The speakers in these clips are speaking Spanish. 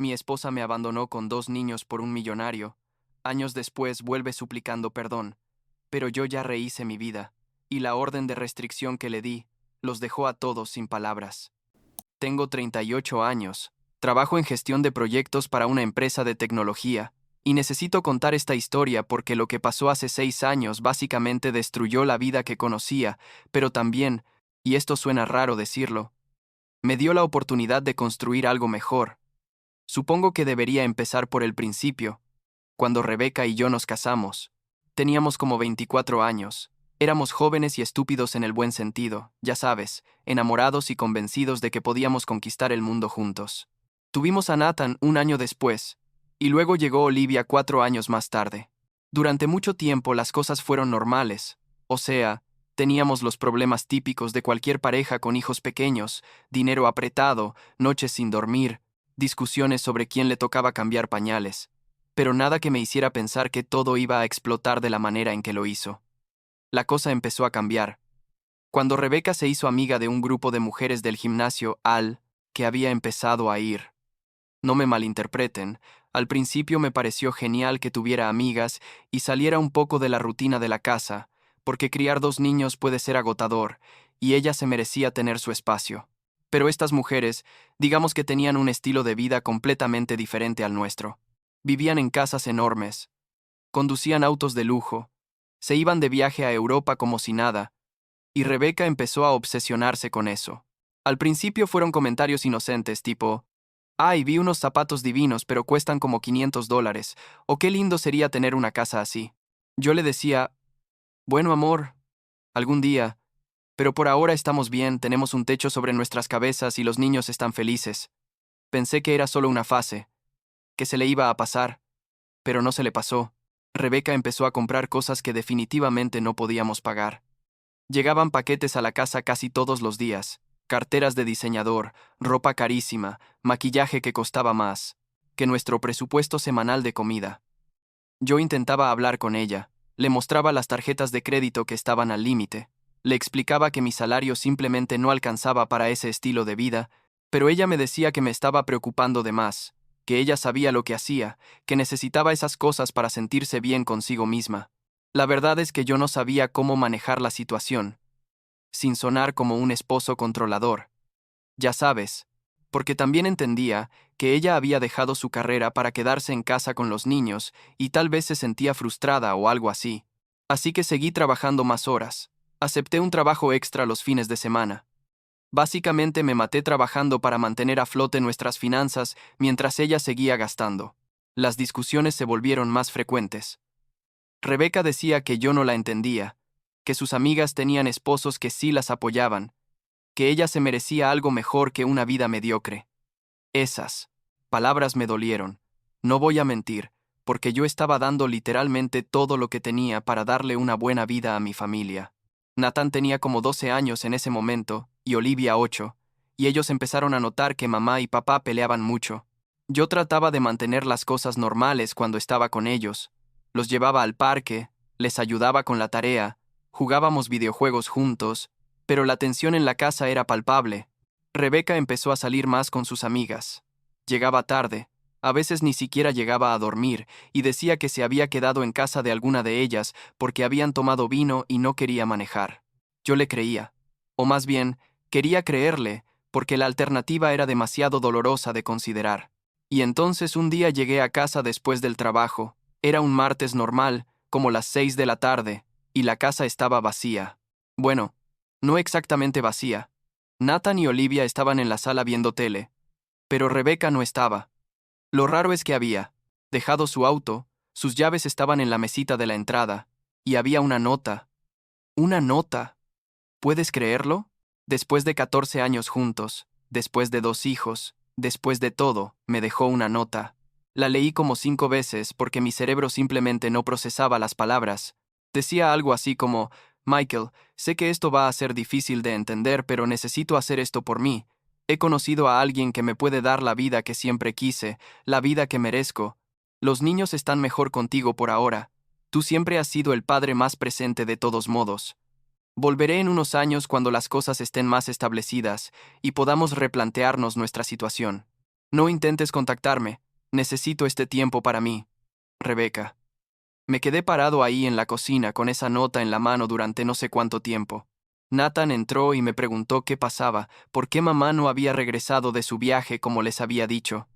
Mi esposa me abandonó con 2 niños por un millonario. Años después vuelve suplicando perdón. Pero yo ya rehice mi vida, y la orden de restricción que le di los dejó a todos sin palabras. Tengo 38 años, trabajo en gestión de proyectos para una empresa de tecnología, y necesito contar esta historia porque lo que pasó hace 6 años básicamente destruyó la vida que conocía, pero también, y esto suena raro decirlo, me dio la oportunidad de construir algo mejor. Supongo que debería empezar por el principio. Cuando Rebeca y yo nos casamos, teníamos como 24 años. Éramos jóvenes y estúpidos en el buen sentido, ya sabes, enamorados y convencidos de que podíamos conquistar el mundo juntos. Tuvimos a Nathan un año después, y luego llegó Olivia 4 años más tarde. Durante mucho tiempo las cosas fueron normales, o sea, teníamos los problemas típicos de cualquier pareja con hijos pequeños, dinero apretado, noches sin dormir, discusiones sobre quién le tocaba cambiar pañales, pero nada que me hiciera pensar que todo iba a explotar de la manera en que lo hizo. La cosa empezó a cambiar. Cuando Rebeca se hizo amiga de un grupo de mujeres del gimnasio que había empezado a ir. No me malinterpreten, al principio me pareció genial que tuviera amigas y saliera un poco de la rutina de la casa, porque criar 2 niños puede ser agotador, y ella se merecía tener su espacio. Pero estas mujeres, digamos que tenían un estilo de vida completamente diferente al nuestro. Vivían en casas enormes, conducían autos de lujo, se iban de viaje a Europa como si nada, y Rebeca empezó a obsesionarse con eso. Al principio fueron comentarios inocentes tipo, ay, vi unos zapatos divinos pero cuestan como $500, o qué lindo sería tener una casa así. Yo le decía, bueno amor, algún día, pero por ahora estamos bien, tenemos un techo sobre nuestras cabezas y los niños están felices. Pensé que era solo una fase, que se le iba a pasar, pero no se le pasó. Rebeca empezó a comprar cosas que definitivamente no podíamos pagar. Llegaban paquetes a la casa casi todos los días, carteras de diseñador, ropa carísima, maquillaje que costaba más que nuestro presupuesto semanal de comida. Yo intentaba hablar con ella, le mostraba las tarjetas de crédito que estaban al límite, le explicaba que mi salario simplemente no alcanzaba para ese estilo de vida, pero ella me decía que me estaba preocupando de más, que ella sabía lo que hacía, que necesitaba esas cosas para sentirse bien consigo misma. La verdad es que yo no sabía cómo manejar la situación, sin sonar como un esposo controlador. Ya sabes, porque también entendía que ella había dejado su carrera para quedarse en casa con los niños y tal vez se sentía frustrada o algo así. Así que seguí trabajando más horas. Acepté un trabajo extra los fines de semana. Básicamente me maté trabajando para mantener a flote nuestras finanzas mientras ella seguía gastando. Las discusiones se volvieron más frecuentes. Rebeca decía que yo no la entendía, que sus amigas tenían esposos que sí las apoyaban, que ella se merecía algo mejor que una vida mediocre. Esas palabras me dolieron. No voy a mentir, porque yo estaba dando literalmente todo lo que tenía para darle una buena vida a mi familia. Nathan tenía como 12 años en ese momento, y Olivia 8, y ellos empezaron a notar que mamá y papá peleaban mucho. Yo trataba de mantener las cosas normales cuando estaba con ellos. Los llevaba al parque, les ayudaba con la tarea, jugábamos videojuegos juntos, pero la tensión en la casa era palpable. Rebeca empezó a salir más con sus amigas. Llegaba tarde, a veces ni siquiera llegaba a dormir, y decía que se había quedado en casa de alguna de ellas porque habían tomado vino y no quería manejar. Yo le creía. O más bien, quería creerle, porque la alternativa era demasiado dolorosa de considerar. Y entonces un día llegué a casa después del trabajo. Era un martes normal, como las 6 de la tarde, y la casa estaba vacía. Bueno, no exactamente vacía. Nathan y Olivia estaban en la sala viendo tele, pero Rebeca no estaba. Lo raro es que había dejado su auto, sus llaves estaban en la mesita de la entrada, y había una nota. ¿Una nota? ¿Puedes creerlo? Después de 14 años juntos, después de 2 hijos, después de todo, me dejó una nota. La leí como 5 veces porque mi cerebro simplemente no procesaba las palabras. Decía algo así como, Michael, sé que esto va a ser difícil de entender, pero necesito hacer esto por mí. He conocido a alguien que me puede dar la vida que siempre quise, la vida que merezco. Los niños están mejor contigo por ahora. Tú siempre has sido el padre más presente de todos modos. Volveré en unos años cuando las cosas estén más establecidas y podamos replantearnos nuestra situación. No intentes contactarme. Necesito este tiempo para mí. Rebeca. Me quedé parado ahí en la cocina con esa nota en la mano durante no sé cuánto tiempo. Nathan entró y me preguntó qué pasaba, por qué mamá no había regresado de su viaje como les había dicho.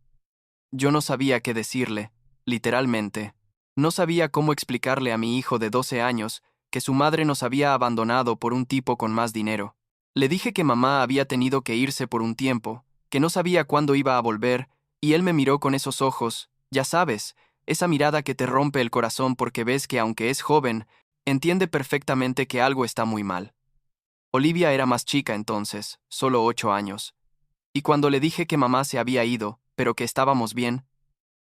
Yo no sabía qué decirle, literalmente. No sabía cómo explicarle a mi hijo de 12 años que su madre nos había abandonado por un tipo con más dinero. Le dije que mamá había tenido que irse por un tiempo, que no sabía cuándo iba a volver, y él me miró con esos ojos, ya sabes, esa mirada que te rompe el corazón porque ves que aunque es joven, entiende perfectamente que algo está muy mal. Olivia era más chica entonces, solo 8 años. Y cuando le dije que mamá se había ido, pero que estábamos bien,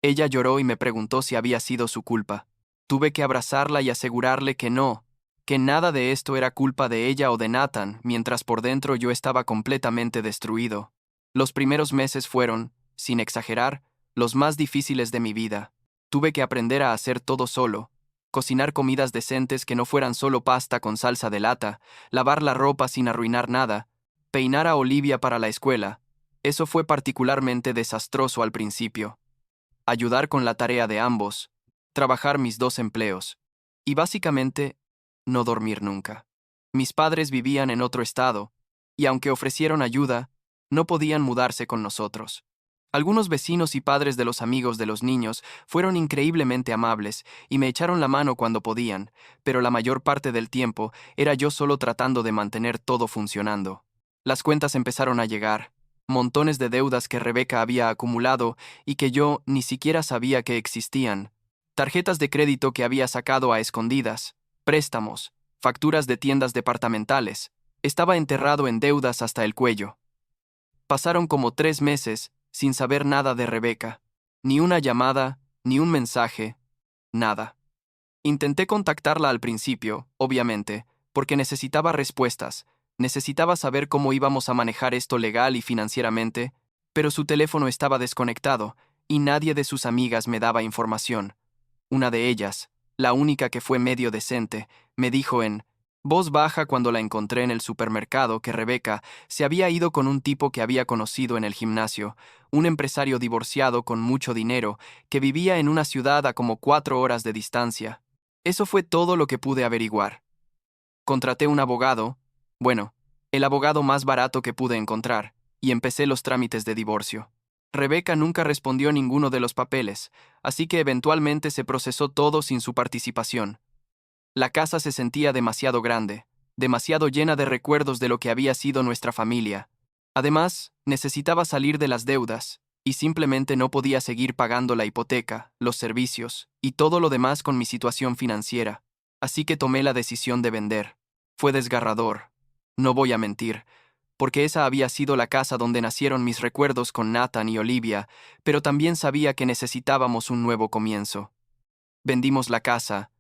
ella lloró y me preguntó si había sido su culpa. Tuve que abrazarla y asegurarle que no, que nada de esto era culpa de ella o de Nathan, mientras por dentro yo estaba completamente destruido. Los primeros meses fueron, sin exagerar, los más difíciles de mi vida. Tuve que aprender a hacer todo solo, cocinar comidas decentes que no fueran solo pasta con salsa de lata, lavar la ropa sin arruinar nada, peinar a Olivia para la escuela. Eso fue particularmente desastroso al principio. Ayudar con la tarea de ambos, trabajar mis 2 empleos y básicamente no dormir nunca. Mis padres vivían en otro estado y aunque ofrecieron ayuda, no podían mudarse con nosotros. Algunos vecinos y padres de los amigos de los niños fueron increíblemente amables y me echaron la mano cuando podían, pero la mayor parte del tiempo era yo solo tratando de mantener todo funcionando. Las cuentas empezaron a llegar, montones de deudas que Rebeca había acumulado y que yo ni siquiera sabía que existían, tarjetas de crédito que había sacado a escondidas, préstamos, facturas de tiendas departamentales. Estaba enterrado en deudas hasta el cuello. Pasaron como 3 meses sin saber nada de Rebeca. Ni una llamada, ni un mensaje, nada. Intenté contactarla al principio, obviamente, porque necesitaba respuestas, necesitaba saber cómo íbamos a manejar esto legal y financieramente, pero su teléfono estaba desconectado y nadie de sus amigas me daba información. Una de ellas, la única que fue medio decente, me dijo en voz baja cuando la encontré en el supermercado que Rebeca se había ido con un tipo que había conocido en el gimnasio, un empresario divorciado con mucho dinero que vivía en una ciudad a como 4 horas de distancia. Eso fue todo lo que pude averiguar. Contraté un abogado, bueno, el abogado más barato que pude encontrar, y empecé los trámites de divorcio. Rebeca nunca respondió ninguno de los papeles, así que eventualmente se procesó todo sin su participación. La casa se sentía demasiado grande, demasiado llena de recuerdos de lo que había sido nuestra familia. Además, necesitaba salir de las deudas, y simplemente no podía seguir pagando la hipoteca, los servicios, y todo lo demás con mi situación financiera. Así que tomé la decisión de vender. Fue desgarrador. No voy a mentir, porque esa había sido la casa donde nacieron mis recuerdos con Nathan y Olivia, pero también sabía que necesitábamos un nuevo comienzo. Vendimos la casa,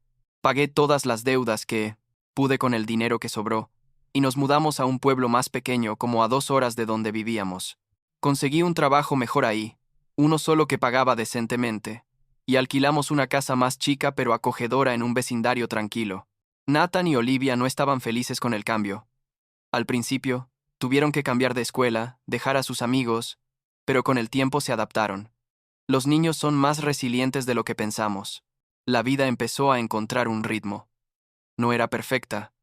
pagué todas las deudas que pude con el dinero que sobró, y nos mudamos a un pueblo más pequeño como a 2 horas de donde vivíamos. Conseguí un trabajo mejor ahí, uno solo que pagaba decentemente, y alquilamos una casa más chica pero acogedora en un vecindario tranquilo. Nathan y Olivia no estaban felices con el cambio. Al principio, tuvieron que cambiar de escuela, dejar a sus amigos, pero con el tiempo se adaptaron. Los niños son más resilientes de lo que pensamos. La vida empezó a encontrar un ritmo. No era perfecta.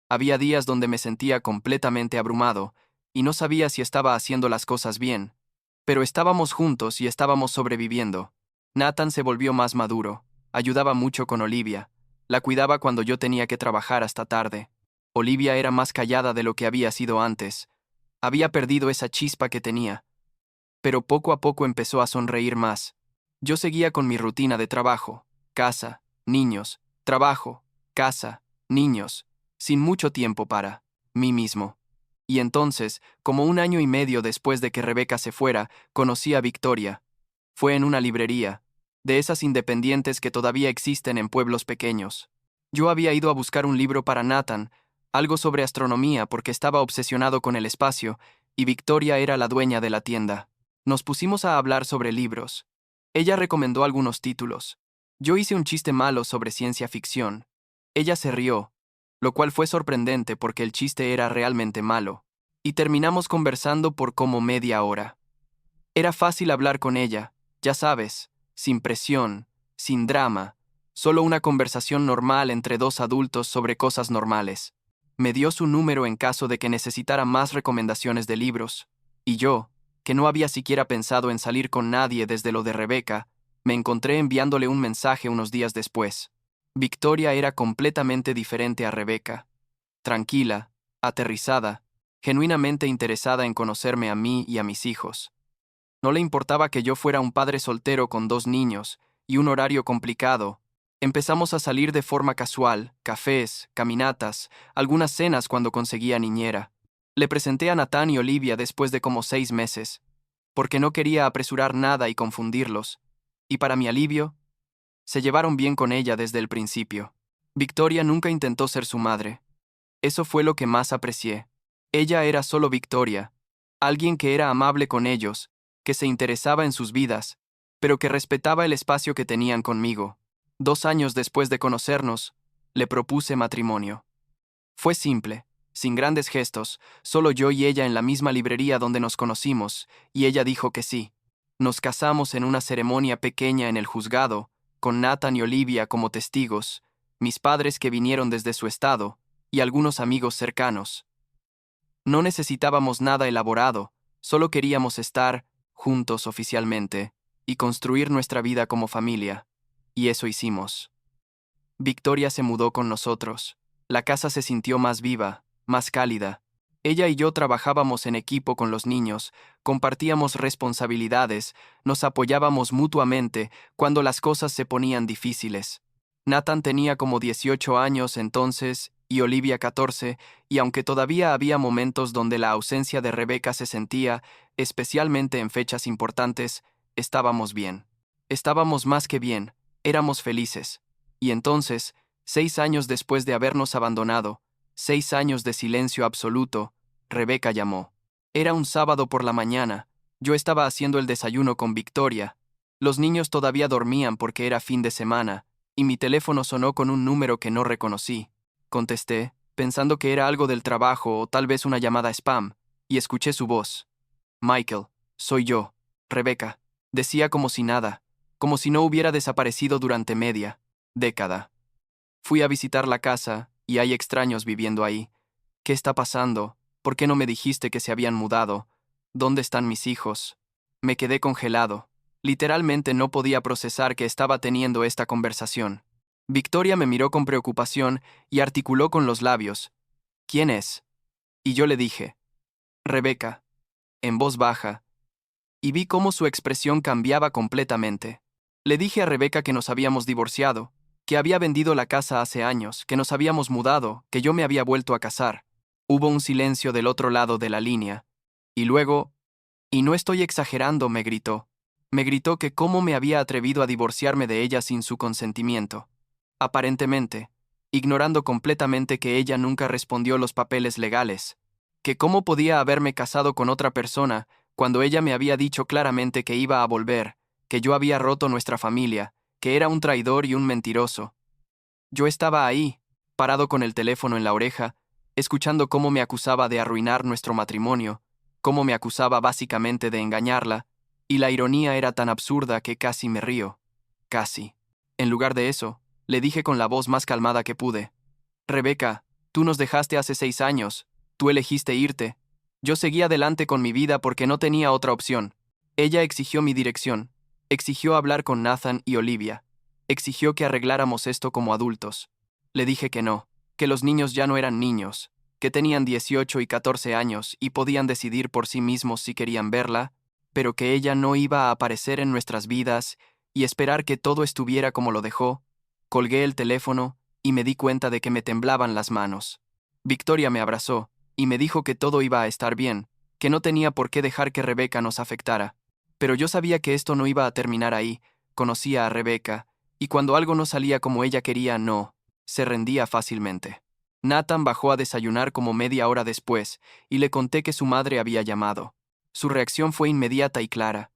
Había días donde me sentía completamente abrumado y no sabía si estaba haciendo las cosas bien, pero estábamos juntos y estábamos sobreviviendo. Nathan se volvió más maduro, ayudaba mucho con Olivia, la cuidaba cuando yo tenía que trabajar hasta tarde. Olivia era más callada de lo que había sido antes. Había perdido esa chispa que tenía, pero poco a poco empezó a sonreír más. Yo seguía con mi rutina de trabajo, casa, niños, trabajo, casa, niños, sin mucho tiempo para mí mismo. Y entonces, como 1 año y medio después de que Rebeca se fuera, conocí a Victoria. Fue en una librería, de esas independientes que todavía existen en pueblos pequeños. Yo había ido a buscar un libro para Nathan, algo sobre astronomía porque estaba obsesionado con el espacio, y Victoria era la dueña de la tienda. Nos pusimos a hablar sobre libros. Ella recomendó algunos títulos. Yo hice un chiste malo sobre ciencia ficción. Ella se rió, lo cual fue sorprendente porque el chiste era realmente malo, y terminamos conversando por como media hora. Era fácil hablar con ella, ya sabes, sin presión, sin drama, solo una conversación normal entre dos adultos sobre cosas normales. Me dio su número en caso de que necesitara más recomendaciones de libros, y yo, que no había siquiera pensado en salir con nadie desde lo de Rebeca, me encontré enviándole un mensaje unos días después. Victoria era completamente diferente a Rebeca. Tranquila, aterrizada, genuinamente interesada en conocerme a mí y a mis hijos. No le importaba que yo fuera un padre soltero con 2 niños y un horario complicado. Empezamos a salir de forma casual, cafés, caminatas, algunas cenas cuando conseguía niñera. Le presenté a Natán y Olivia después de como 6 meses, porque no quería apresurar nada y confundirlos. Y para mi alivio, se llevaron bien con ella desde el principio. Victoria nunca intentó ser su madre. Eso fue lo que más aprecié. Ella era solo Victoria, alguien que era amable con ellos, que se interesaba en sus vidas, pero que respetaba el espacio que tenían conmigo. 2 años después de conocernos, le propuse matrimonio. Fue simple, sin grandes gestos, solo yo y ella en la misma librería donde nos conocimos, y ella dijo que sí. Nos casamos en una ceremonia pequeña en el juzgado, con Nathan y Olivia como testigos, mis padres que vinieron desde su estado, y algunos amigos cercanos. No necesitábamos nada elaborado, solo queríamos estar juntos oficialmente y construir nuestra vida como familia, y eso hicimos. Victoria se mudó con nosotros. La casa se sintió más viva, más cálida. Ella y yo trabajábamos en equipo con los niños, compartíamos responsabilidades, nos apoyábamos mutuamente cuando las cosas se ponían difíciles. Nathan tenía como 18 años entonces y Olivia 14, y aunque todavía había momentos donde la ausencia de Rebeca se sentía, especialmente en fechas importantes, estábamos bien. Estábamos más que bien, éramos felices. Y entonces, 6 años después de habernos abandonado, 6 años de silencio absoluto, Rebeca llamó. Era un sábado por la mañana, yo estaba haciendo el desayuno con Victoria. Los niños todavía dormían porque era fin de semana, y mi teléfono sonó con un número que no reconocí. Contesté, pensando que era algo del trabajo o tal vez una llamada spam, y escuché su voz. Michael, soy yo, Rebeca, decía como si nada, como si no hubiera desaparecido durante media década. Fui a visitar la casa, y hay extraños viviendo ahí. ¿Qué está pasando? ¿Por qué no me dijiste que se habían mudado? ¿Dónde están mis hijos? Me quedé congelado. Literalmente no podía procesar que estaba teniendo esta conversación. Victoria me miró con preocupación y articuló con los labios. ¿Quién es? Y yo le dije, Rebeca, en voz baja, y vi cómo su expresión cambiaba completamente. Le dije a Rebeca que nos habíamos divorciado, que había vendido la casa hace años, que nos habíamos mudado, que yo me había vuelto a casar. Hubo un silencio del otro lado de la línea. Y luego, y no estoy exagerando, me gritó. Me gritó que cómo me había atrevido a divorciarme de ella sin su consentimiento. Aparentemente, ignorando completamente que ella nunca respondió los papeles legales. Que cómo podía haberme casado con otra persona cuando ella me había dicho claramente que iba a volver, que yo había roto nuestra familia, que era un traidor y un mentiroso. Yo estaba ahí, parado con el teléfono en la oreja, escuchando cómo me acusaba de arruinar nuestro matrimonio, cómo me acusaba básicamente de engañarla, y la ironía era tan absurda que casi me río. Casi. En lugar de eso, le dije con la voz más calmada que pude. Rebeca, tú nos dejaste hace 6 años, tú elegiste irte. Yo seguí adelante con mi vida porque no tenía otra opción. Ella exigió mi dirección, exigió hablar con Nathan y Olivia, exigió que arregláramos esto como adultos. Le dije que no, que los niños ya no eran niños, que tenían 18 y 14 años y podían decidir por sí mismos si querían verla, pero que ella no iba a aparecer en nuestras vidas y esperar que todo estuviera como lo dejó. Colgué el teléfono y me di cuenta de que me temblaban las manos. Victoria me abrazó y me dijo que todo iba a estar bien, que no tenía por qué dejar que Rebeca nos afectara. Pero yo sabía que esto no iba a terminar ahí. Conocía a Rebeca, y cuando algo no salía como ella quería, no, se rendía fácilmente. Nathan bajó a desayunar como media hora después, y le conté que su madre había llamado. Su reacción fue inmediata y clara.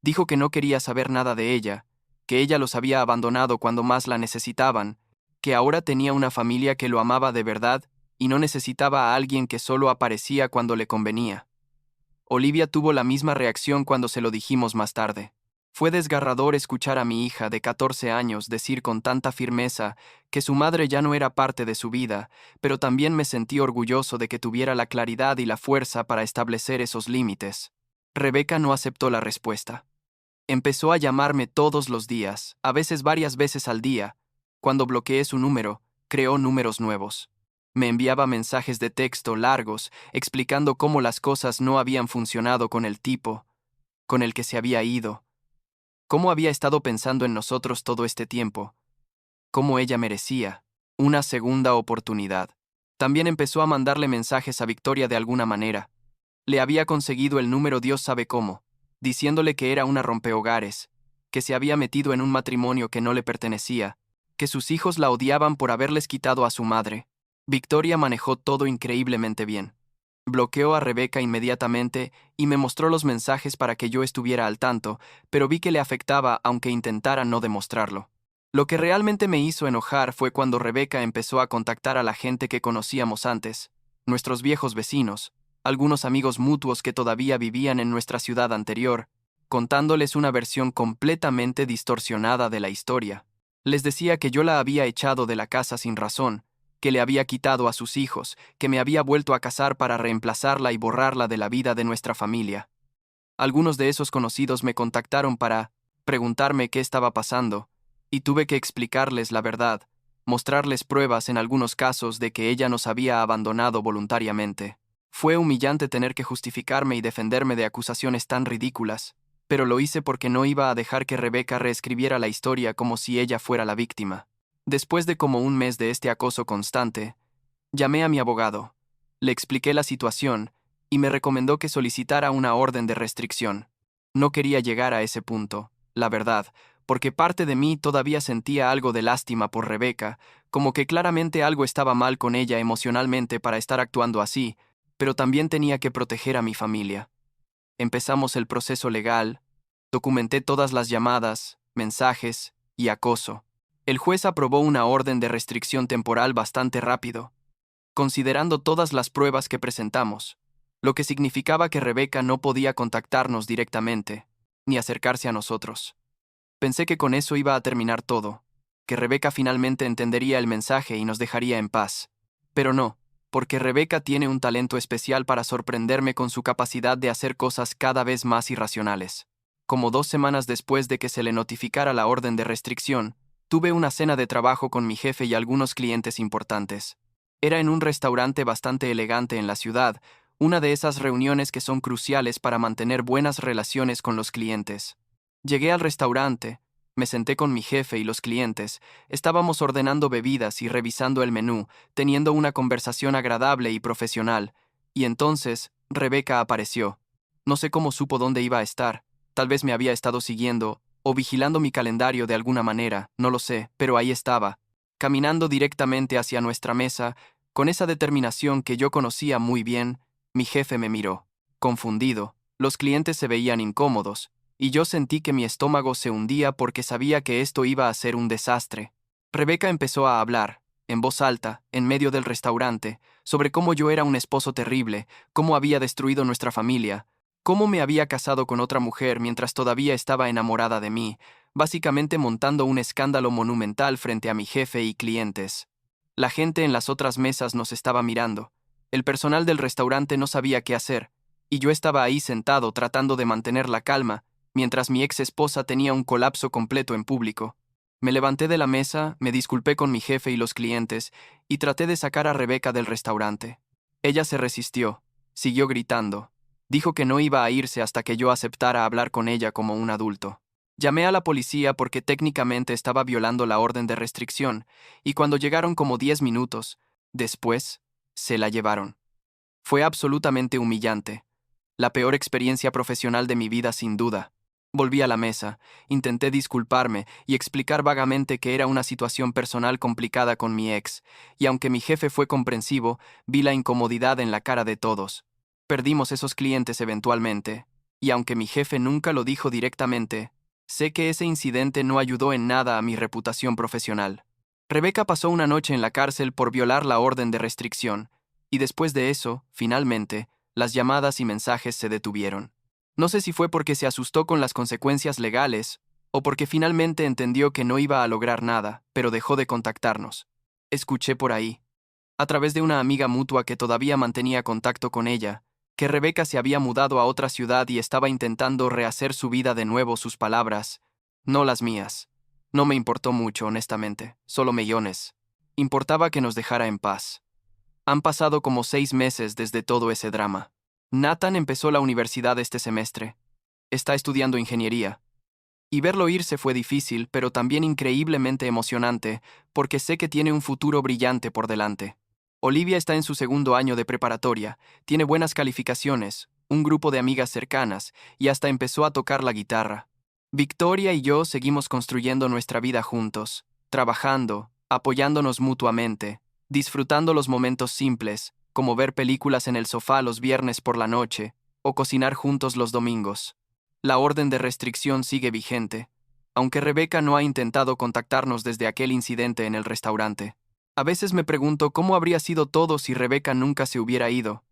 Dijo que no quería saber nada de ella, que ella los había abandonado cuando más la necesitaban, que ahora tenía una familia que lo amaba de verdad y no necesitaba a alguien que solo aparecía cuando le convenía. Olivia tuvo la misma reacción cuando se lo dijimos más tarde. Fue desgarrador escuchar a mi hija de 14 años decir con tanta firmeza que su madre ya no era parte de su vida, pero también me sentí orgulloso de que tuviera la claridad y la fuerza para establecer esos límites. Rebeca no aceptó la respuesta. Empezó a llamarme todos los días, a veces varias veces al día. Cuando bloqueé su número, creó números nuevos. Me enviaba mensajes de texto largos explicando cómo las cosas no habían funcionado con el tipo con el que se había ido, cómo había estado pensando en nosotros todo este tiempo, cómo ella merecía una segunda oportunidad. También empezó a mandarle mensajes a Victoria de alguna manera. Le había conseguido el número Dios sabe cómo, diciéndole que era una rompehogares, que se había metido en un matrimonio que no le pertenecía, que sus hijos la odiaban por haberles quitado a su madre. Victoria manejó todo increíblemente bien. Bloqueó a Rebeca inmediatamente y me mostró los mensajes para que yo estuviera al tanto, pero vi que le afectaba aunque intentara no demostrarlo. Lo que realmente me hizo enojar fue cuando Rebeca empezó a contactar a la gente que conocíamos antes, nuestros viejos vecinos, algunos amigos mutuos que todavía vivían en nuestra ciudad anterior, contándoles una versión completamente distorsionada de la historia. Les decía que yo la había echado de la casa sin razón, que le había quitado a sus hijos, que me había vuelto a casar para reemplazarla y borrarla de la vida de nuestra familia. Algunos de esos conocidos me contactaron para preguntarme qué estaba pasando, y tuve que explicarles la verdad, mostrarles pruebas en algunos casos de que ella nos había abandonado voluntariamente. Fue humillante tener que justificarme y defenderme de acusaciones tan ridículas, pero lo hice porque no iba a dejar que Rebeca reescribiera la historia como si ella fuera la víctima. Después de como un mes de este acoso constante, llamé a mi abogado, le expliqué la situación y me recomendó que solicitara una orden de restricción. No quería llegar a ese punto, la verdad, porque parte de mí todavía sentía algo de lástima por Rebeca, como que claramente algo estaba mal con ella emocionalmente para estar actuando así, pero también tenía que proteger a mi familia. Empezamos el proceso legal, documenté todas las llamadas, mensajes y acoso. El juez aprobó una orden de restricción temporal bastante rápido, considerando todas las pruebas que presentamos, lo que significaba que Rebeca no podía contactarnos directamente, ni acercarse a nosotros. Pensé que con eso iba a terminar todo, que Rebeca finalmente entendería el mensaje y nos dejaría en paz. Pero no, porque Rebeca tiene un talento especial para sorprenderme con su capacidad de hacer cosas cada vez más irracionales. Como 2 semanas después de que se le notificara la orden de restricción, tuve una cena de trabajo con mi jefe y algunos clientes importantes. Era en un restaurante bastante elegante en la ciudad, una de esas reuniones que son cruciales para mantener buenas relaciones con los clientes. Llegué al restaurante, me senté con mi jefe y los clientes, estábamos ordenando bebidas y revisando el menú, teniendo una conversación agradable y profesional, y entonces Rebeca apareció. No sé cómo supo dónde iba a estar, tal vez me había estado siguiendo, o vigilando mi calendario de alguna manera, no lo sé, pero ahí estaba, caminando directamente hacia nuestra mesa, con esa determinación que yo conocía muy bien. Mi jefe me miró, confundido, los clientes se veían incómodos, y yo sentí que mi estómago se hundía porque sabía que esto iba a ser un desastre. Rebeca empezó a hablar, en voz alta, en medio del restaurante, sobre cómo yo era un esposo terrible, cómo había destruido nuestra familia, cómo me había casado con otra mujer mientras todavía estaba enamorada de mí, básicamente montando un escándalo monumental frente a mi jefe y clientes. La gente en las otras mesas nos estaba mirando. El personal del restaurante no sabía qué hacer, y yo estaba ahí sentado tratando de mantener la calma, mientras mi ex esposa tenía un colapso completo en público. Me levanté de la mesa, me disculpé con mi jefe y los clientes, y traté de sacar a Rebeca del restaurante. Ella se resistió, siguió gritando. Dijo que no iba a irse hasta que yo aceptara hablar con ella como un adulto. Llamé a la policía porque técnicamente estaba violando la orden de restricción, y cuando llegaron como 10 minutos, después, se la llevaron. Fue absolutamente humillante. La peor experiencia profesional de mi vida sin duda. Volví a la mesa, intenté disculparme y explicar vagamente que era una situación personal complicada con mi ex, y aunque mi jefe fue comprensivo, vi la incomodidad en la cara de todos. Perdimos esos clientes eventualmente, y aunque mi jefe nunca lo dijo directamente, sé que ese incidente no ayudó en nada a mi reputación profesional. Rebeca pasó una noche en la cárcel por violar la orden de restricción, y después de eso, finalmente, Las llamadas y mensajes se detuvieron. No sé si fue porque se asustó con las consecuencias legales o porque finalmente entendió que no iba a lograr nada, pero dejó de contactarnos. Escuché por ahí, a través de una amiga mutua que todavía mantenía contacto con ella, que Rebeca se había mudado a otra ciudad y estaba intentando rehacer su vida de nuevo. Sus palabras, no las mías. No me importó mucho, honestamente, solo millones. Importaba que nos dejara en paz. Han pasado como 6 meses desde todo ese drama. Nathan empezó la universidad este semestre. Está estudiando ingeniería. Y verlo irse fue difícil, pero también increíblemente emocionante, porque sé que tiene un futuro brillante por delante. Olivia está en su segundo año de preparatoria, tiene buenas calificaciones, un grupo de amigas cercanas, y hasta empezó a tocar la guitarra. Victoria y yo seguimos construyendo nuestra vida juntos, trabajando, apoyándonos mutuamente, disfrutando los momentos simples, como ver películas en el sofá los viernes por la noche, o cocinar juntos los domingos. La orden de restricción sigue vigente, aunque Rebeca no ha intentado contactarnos desde aquel incidente en el restaurante. A veces me pregunto cómo habría sido todo si Rebeca nunca se hubiera ido,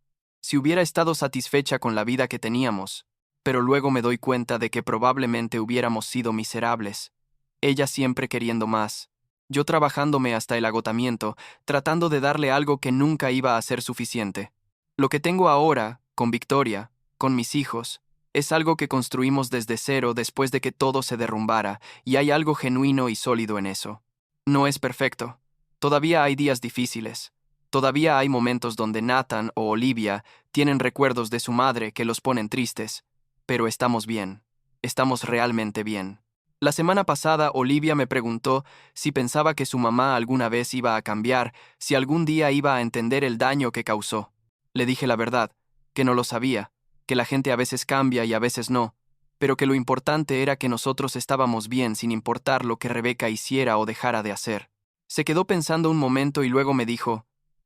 si hubiera estado satisfecha con la vida que teníamos, pero luego me doy cuenta de que probablemente hubiéramos sido miserables. Ella siempre queriendo más, yo trabajándome hasta el agotamiento, tratando de darle algo que nunca iba a ser suficiente. Lo que tengo ahora, con Victoria, con mis hijos, es algo que construimos desde cero después de que todo se derrumbara, y hay algo genuino y sólido en eso. No es perfecto. Todavía hay días difíciles. Todavía hay momentos donde Nathan o Olivia tienen recuerdos de su madre que los ponen tristes. Pero estamos bien. Estamos realmente bien. La semana pasada Olivia me preguntó si pensaba que su mamá alguna vez iba a cambiar, si algún día iba a entender el daño que causó. Le dije la verdad, que no lo sabía, que la gente a veces cambia y a veces no, pero que lo importante era que nosotros estábamos bien sin importar lo que Rebeca hiciera o dejara de hacer. Se quedó pensando un momento y luego me dijo,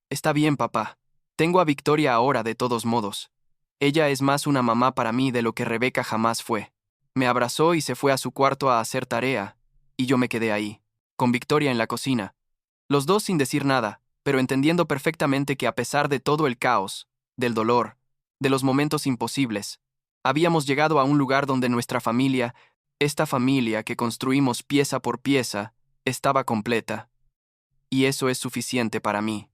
«Está bien, papá. Tengo a Victoria ahora de todos modos. Ella es más una mamá para mí de lo que Rebeca jamás fue». Me abrazó y se fue a su cuarto a hacer tarea, y yo me quedé ahí, con Victoria en la cocina. Los dos sin decir nada, pero entendiendo perfectamente que a pesar de todo el caos, del dolor, de los momentos imposibles, habíamos llegado a un lugar donde nuestra familia, esta familia que construimos pieza por pieza, estaba completa. Y eso es suficiente para mí.